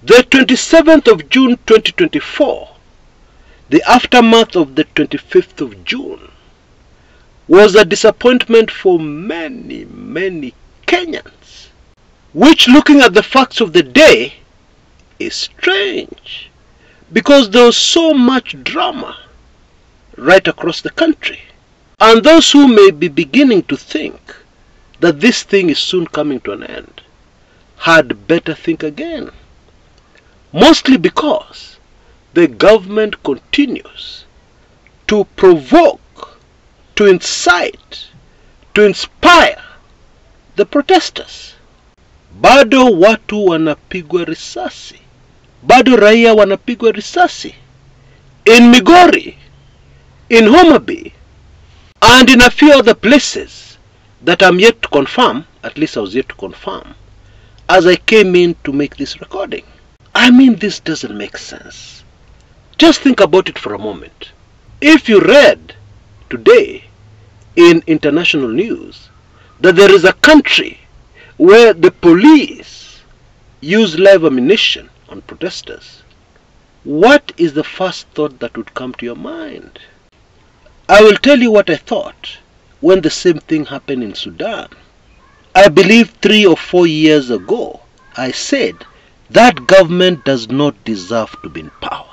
The 27th of June 2024, the aftermath of the 25th of June, was a disappointment for many, many Kenyans, which, looking at the facts of the day, is strange, because there was so much drama right across the country. And those who may be beginning to think that this thing is soon coming to an end had better think again. Mostly because the government continues to provoke, to incite, to inspire the protesters. Bado watu wanapigwa risasi. Bado raia wanapigwa risasi. In Migori, in Homa Bay, and in a few other places that I'm yet to confirm, at least I was yet to confirm, as I came in to make this recording. I mean, this doesn't make sense. Just think about it for a moment. If you read today in international news that there is a country where the police use live ammunition on protesters, what is the first thought that would come to your mind? I will tell you what I thought when the same thing happened in Sudan. I believe 3 or 4 years ago, I said that government does not deserve to be in power.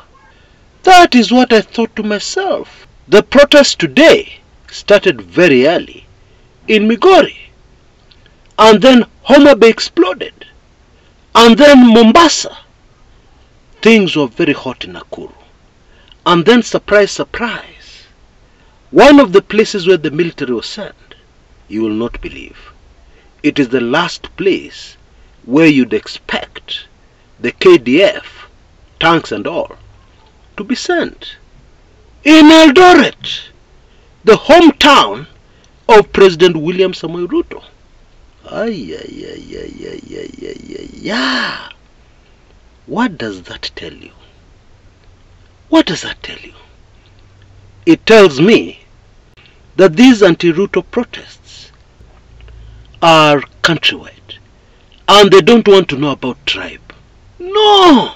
That is what I thought to myself. The protest today started very early in Migori, and then Homa Bay exploded, and then Mombasa. Things were very hot in Nakuru, and then surprise, surprise, one of the places where the military was sent, you will not believe, it is the last place where you'd expect the KDF, tanks and all, to be sent. In Eldoret, the hometown of President William Samoei Ruto. What does that tell you? What does that tell you? It tells me that these anti-Ruto protests are countrywide, and they don't want to know about tribe. No!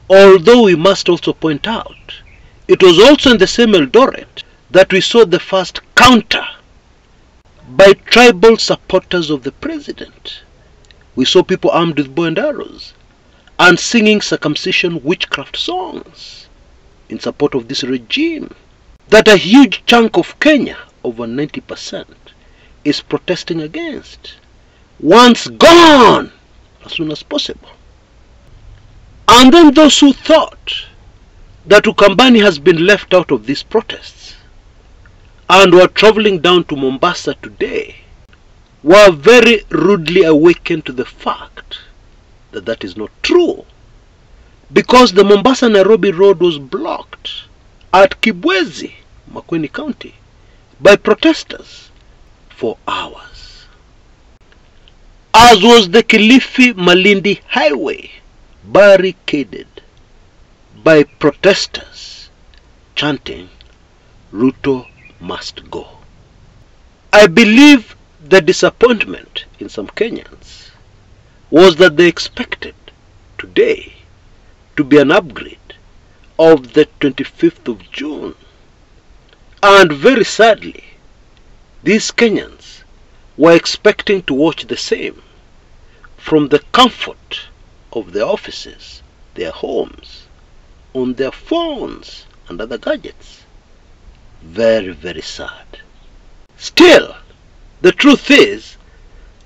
Although we must also point out, it was also in the same Eldoret that we saw the first counter by tribal supporters of the president. We saw people armed with bow and arrows and singing circumcision witchcraft songs in support of this regime that a huge chunk of Kenya, over 90%, is protesting against. Once gone, as soon as possible. And then those who thought that Ukambani has been left out of these protests and were traveling down to Mombasa today were very rudely awakened to the fact that that is not true, because the Mombasa-Nairobi road was blocked at Kibwezi, Makueni County, by protesters for hours, as was the Kilifi-Malindi highway barricaded by protesters chanting, "Ruto must go." I believe the disappointment in some Kenyans was that they expected today to be an upgrade of the 25th of June. And very sadly, these Kenyans were expecting to watch the same from the comfort of their offices, their homes, on their phones and other gadgets. Very, very sad. Still, the truth is,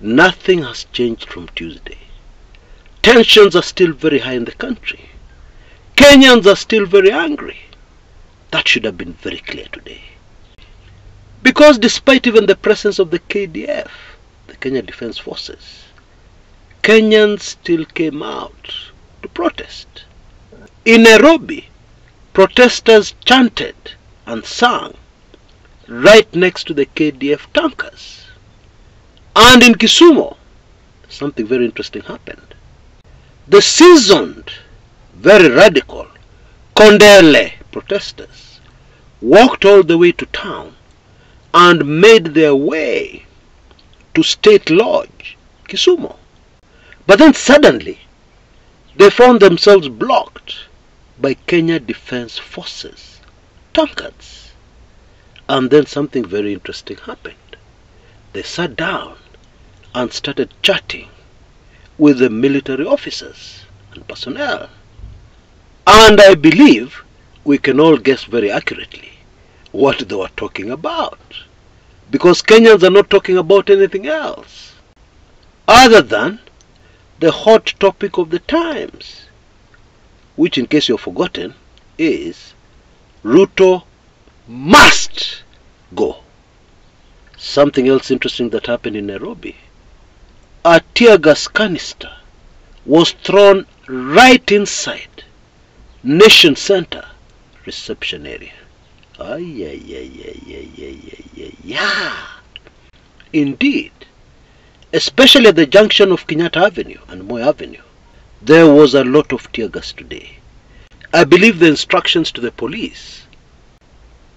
nothing has changed from Tuesday. Tensions are still very high in the country. Kenyans are still very angry. That should have been very clear today. Because despite even the presence of the KDF, the Kenya Defense Forces, Kenyans still came out to protest. In Nairobi, protesters chanted and sang right next to the KDF tankers. And in Kisumu, something very interesting happened. The seasoned, very radical Kondele protesters walked all the way to town and made their way to State Lodge, Kisumu. But then suddenly, they found themselves blocked by Kenya Defense Forces, tankards. And then something very interesting happened. They sat down and started chatting with the military officers and personnel. And I believe we can all guess very accurately what they were talking about, because Kenyans are not talking about anything else other than the hot topic of the times, which, in case you've forgotten, is Ruto must go. Something else interesting that happened in Nairobi: a tear gas canister was thrown right inside Nation Center reception area. Indeed, especially at the junction of Kenyatta Avenue and Moi Avenue, there was a lot of tear gas today. I believe the instructions to the police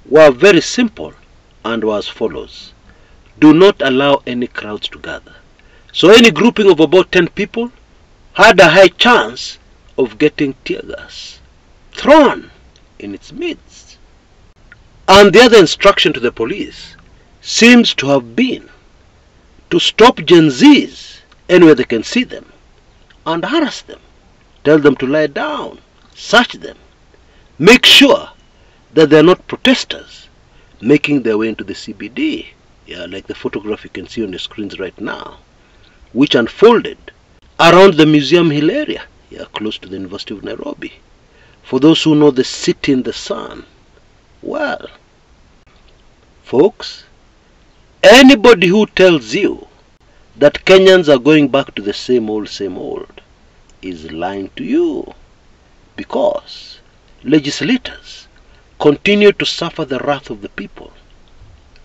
were very simple and were as follows: do not allow any crowds to gather. So any grouping of about 10 people had a high chance of getting tear gas thrown in its midst. And the other instruction to the police seems to have been to stop Gen Zs anywhere they can see them and harass them, tell them to lie down, search them, make sure that they are not protesters making their way into the CBD, like the photograph you can see on the screens right now, which unfolded around the Museum Hill area, close to the University of Nairobi. For those who know the city in the sun, well, folks, anybody who tells you that Kenyans are going back to the same old is lying to you, because legislators continue to suffer the wrath of the people.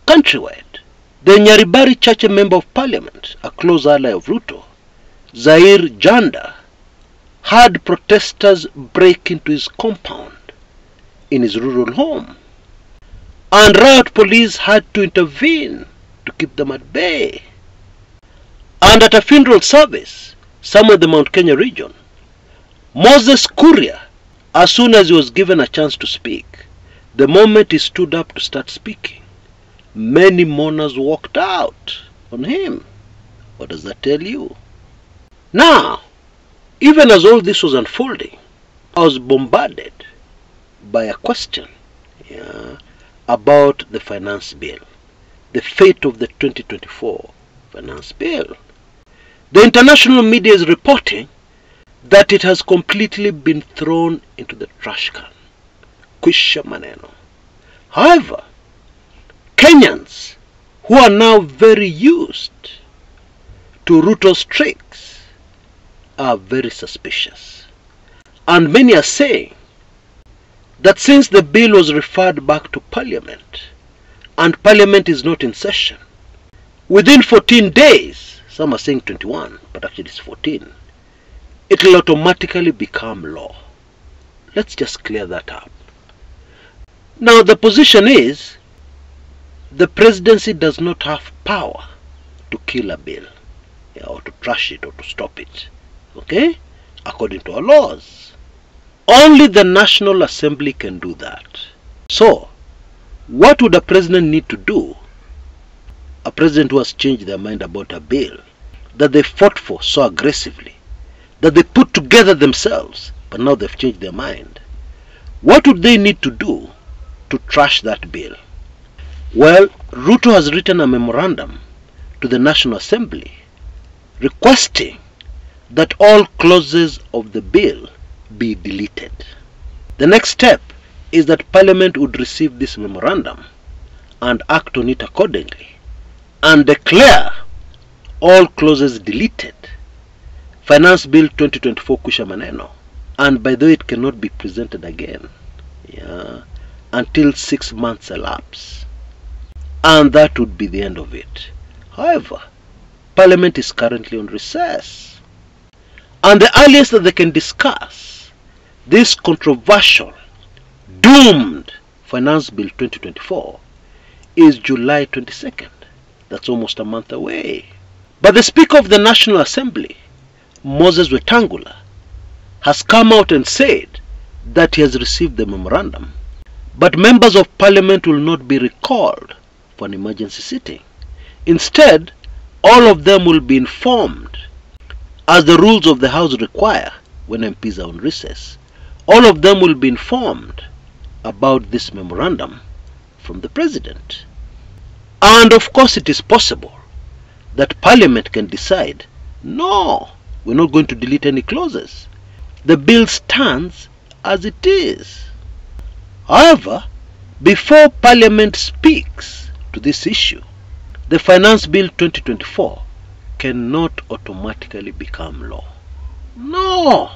Countrywide, the Nyaribari Chache Member of Parliament, a close ally of Ruto, Zair Janda, had protesters break into his compound in his rural home, and riot police had to intervene to keep them at bay. And at a funeral service somewhere in the Mount Kenya region, Moses Kuria, as soon as he was given a chance to speak, the moment he stood up to start speaking, many mourners walked out on him. What does that tell you? Now, even as all this was unfolding, I was bombarded by a question about the finance bill, the fate of the 2024 finance bill. The international media is reporting that it has completely been thrown into the trash can. Kwisha maneno. However, Kenyans, who are now very used to Ruto's tricks, are very suspicious. And many are saying that since the bill was referred back to Parliament, and Parliament is not in session, within 14 days, some are saying 21, but actually it's 14, it will automatically become law. Let's just clear that up. Now the position is, the presidency does not have power to kill a bill, or to trash it, or to stop it. Okay? According to our laws. Only the National Assembly can do that. So, what would a president need to do? A president who has changed their mind about a bill that they fought for so aggressively, that they put together themselves, but now they've changed their mind. What would they need to do to trash that bill? Well, Ruto has written a memorandum to the National Assembly requesting that all clauses of the bill be deleted. The next step is that Parliament would receive this memorandum and act on it accordingly and declare all clauses deleted. Finance Bill 2024 Kwisha maneno. And by the way, it cannot be presented again until 6 months elapse. And that would be the end of it. However, Parliament is currently on recess. And the earliest that they can discuss this controversial, doomed Finance Bill 2024 is July 22nd. That's almost a month away. But the Speaker of the National Assembly, Moses Wetangula, has come out and said that he has received the memorandum, but members of parliament will not be recalled for an emergency sitting. Instead, all of them will be informed, as the rules of the House require when MPs are on recess. All of them will be informed about this memorandum from the President. And of course it is possible that Parliament can decide, no, we're not going to delete any clauses. The bill stands as it is. However, before Parliament speaks to this issue, the Finance Bill 2024 cannot automatically become law. No,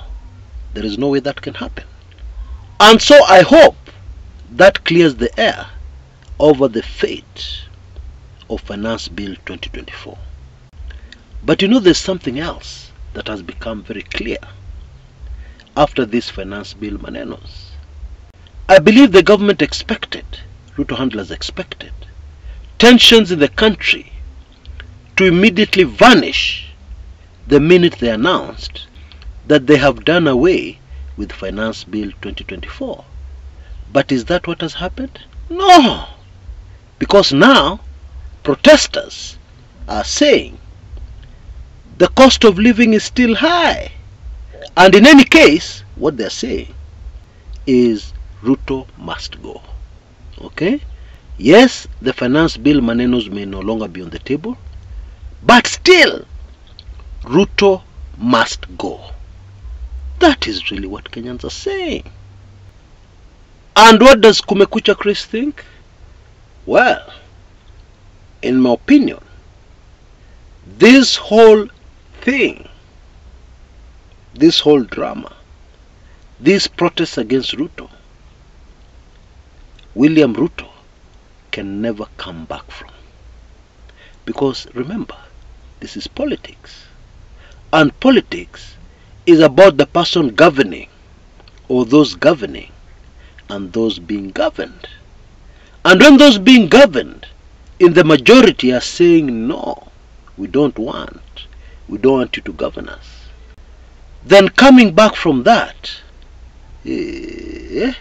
there is no way that can happen. And so I hope that clears the air over the fate of Finance Bill 2024. But you know, there's something else that has become very clear after this Finance Bill manenos. I believe the government expected, Ruto handlers expected, tensions in the country to immediately vanish the minute they announced that they have done away with Finance Bill 2024. But is that what has happened? No! Because now protesters are saying the cost of living is still high. And in any case, what they're saying is Ruto must go. Okay? Yes, the Finance Bill manenos may no longer be on the table, but still, Ruto must go. That is really what Kenyans are saying. And what does Kumekucha Chris think? Well, in my opinion, this whole thing, this whole drama, these protests against Ruto, William Ruto can never come back from. Because remember, this is politics. And politics is about the person governing, or those governing, and those being governed. And when those being governed in the majority are saying, no, we don't want you to govern us, then coming back from that is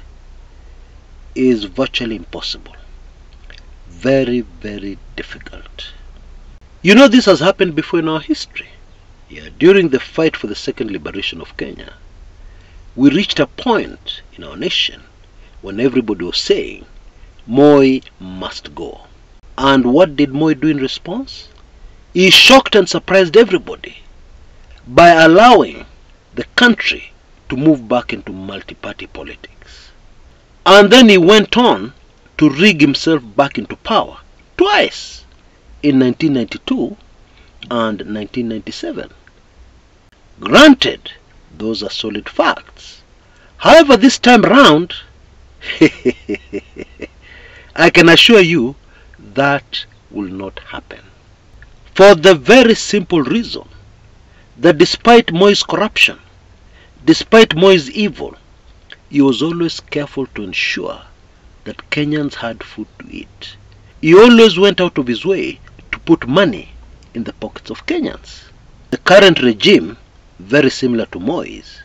virtually impossible. Very, very difficult. You know, this has happened before in our history. Yeah, during the fight for the second liberation of Kenya, we reached a point in our nation when everybody was saying, Moi must go. And what did Moi do in response? He shocked and surprised everybody by allowing the country to move back into multi-party politics. And then he went on to rig himself back into power twice, in 1992 and 1997. Granted, those are solid facts. However, this time round, I can assure you that will not happen. For the very simple reason that despite Moi's corruption, despite Moi's evil, he was always careful to ensure that Kenyans had food to eat. He always went out of his way to put money in the pockets of Kenyans. The current regime, very similar to Moi's,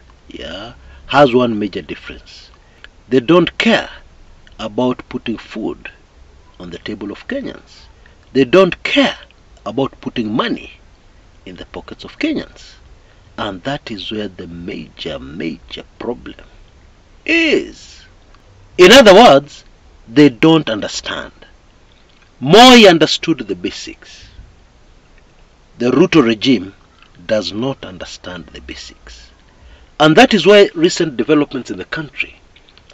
has one major difference. They don't care about putting food on the table of Kenyans. They don't care about putting money in the pockets of Kenyans. And that is where the major problem is. In other words, they don't understand. Moi understood the basics. The Ruto regime does not understand the basics. And that is why recent developments in the country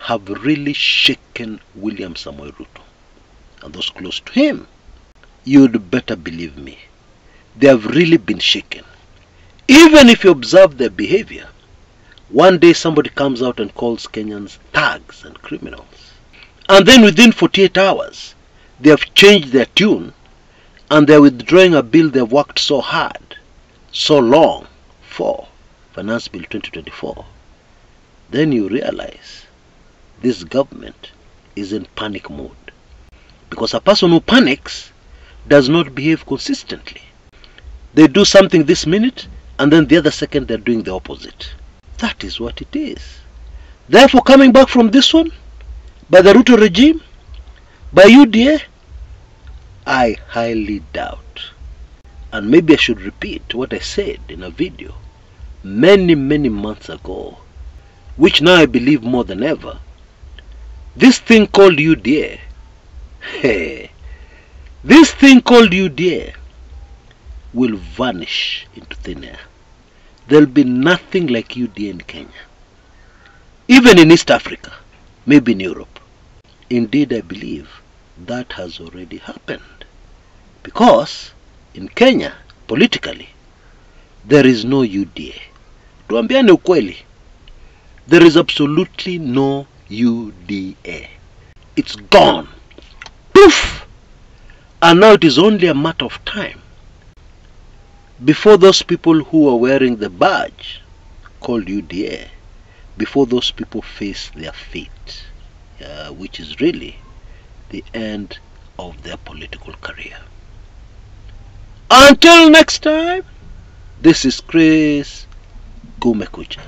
have really shaken William Samoei Ruto and those close to him. You'd better believe me, they have really been shaken. Even if you observe their behavior, one day somebody comes out and calls Kenyans thugs and criminals. And then within 48 hours, they have changed their tune and they're withdrawing a bill they've worked so hard, so long for, Finance Bill 2024. Then you realize this government is in panic mode. Because a person who panics does not behave consistently. They do something this minute and then the other second they're doing the opposite. That is what it is. Therefore, coming back from this one, by the Ruto regime, by UDA, I highly doubt. And maybe I should repeat what I said in a video many months ago, which now I believe more than ever. This thing called UDA, this thing called UDA will vanish into thin air. There'll be nothing like UDA in Kenya. Even in East Africa, maybe in Europe. Indeed, I believe that has already happened. Because in Kenya, politically, there is no UDA. Tuambiane ukweli. There is absolutely no UDA. It's gone. Poof! And now it is only a matter of time before those people who are wearing the badge called UDA, before those people face their fate, which is really the end of their political career. Until next time, this is Chris Kumekucha.